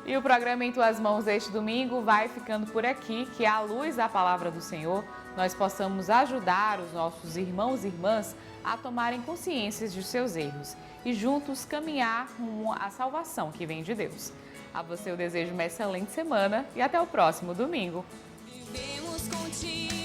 E o programa Em Tuas Mãos deste domingo vai ficando por aqui. Que à luz da palavra do Senhor, nós possamos ajudar os nossos irmãos e irmãs a tomarem consciência de seus erros e juntos caminhar rumo à salvação que vem de Deus. A você eu desejo uma excelente semana e até o próximo domingo. Vivemos contigo.